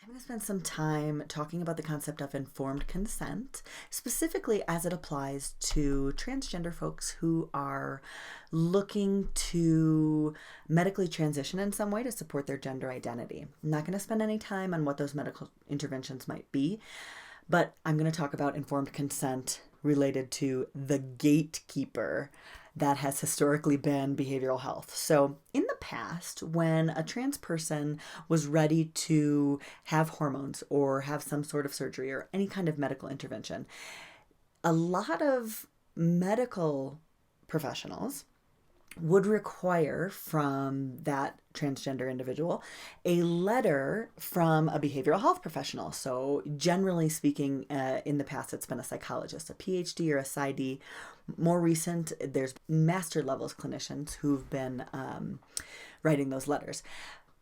I'm going to spend some time talking about the concept of informed consent, specifically as it applies to transgender folks who are looking to medically transition in some way to support their gender identity. I'm not going to spend any time on what those medical interventions might be, but I'm going to talk about informed consent related to the gatekeeper that has historically been behavioral health. So, in the past, when a trans person was ready to have hormones or have some sort of surgery or any kind of medical intervention, a lot of medical professionals would require from that transgender individual a letter from a behavioral health professional. So, generally speaking, in the past, it's been a psychologist, a PhD or a PsyD. More recent, there's master levels clinicians who've been writing those letters.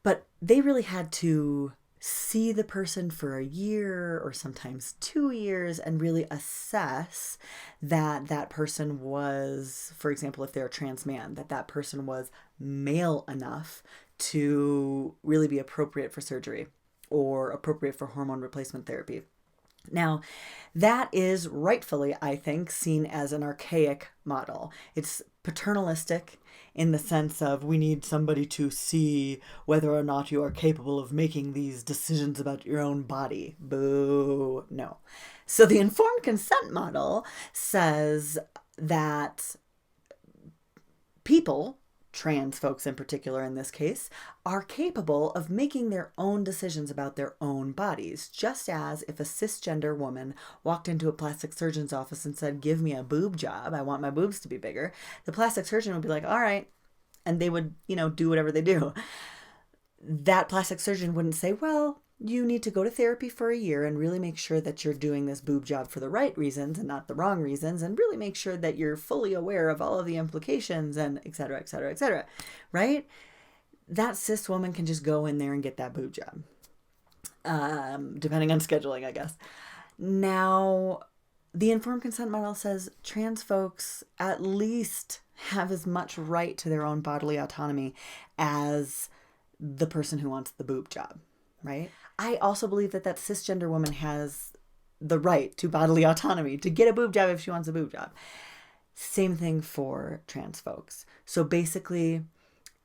But they really had to see the person for a year or sometimes 2 years and really assess that that person was, for example, if they're a trans man, that that person was male enough to really be appropriate for surgery or appropriate for hormone replacement therapy. Now, that is rightfully, I think, seen as an archaic model. It's paternalistic in the sense of we need somebody to see whether or not you are capable of making these decisions about your own body. Boo, no. So the informed consent model says that people, trans folks in particular in this case, are capable of making their own decisions about their own bodies. Just as if a cisgender woman walked into a plastic surgeon's office and said, "Give me a boob job, I want my boobs to be bigger," the plastic surgeon would be like, "All right." And they would, do whatever they do. That plastic surgeon wouldn't say, "Well, you need to go to therapy for a year and really make sure that you're doing this boob job for the right reasons and not the wrong reasons, and really make sure that you're fully aware of all of the implications," and et cetera, et cetera, et cetera. Right? That cis woman can just go in there and get that boob job, depending on scheduling, I guess. Now, the informed consent model says trans folks at least have as much right to their own bodily autonomy as the person who wants the boob job, right? I also believe that that cisgender woman has the right to bodily autonomy to get a boob job if she wants a boob job. Same thing for trans folks. So basically,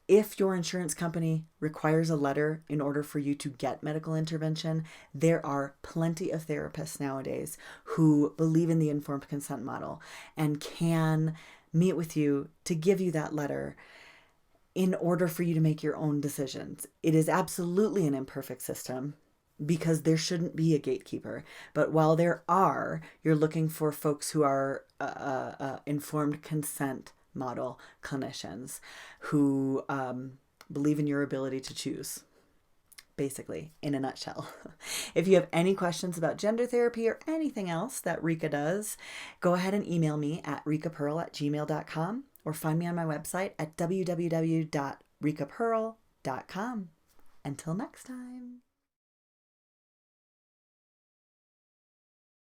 if your insurance company requires a letter in order for you to get medical intervention, there are plenty of therapists nowadays who believe in the informed consent model and can meet with you to give you that letter in order for you to make your own decisions. It is absolutely an imperfect system because there shouldn't be a gatekeeper. But while there are, you're looking for folks who are informed consent model clinicians who believe in your ability to choose, basically, in a nutshell. If you have any questions about gender therapy or anything else that Rika does, go ahead and email me at rikapearl@gmail.com or find me on my website at www.rikapearl.com. Until next time.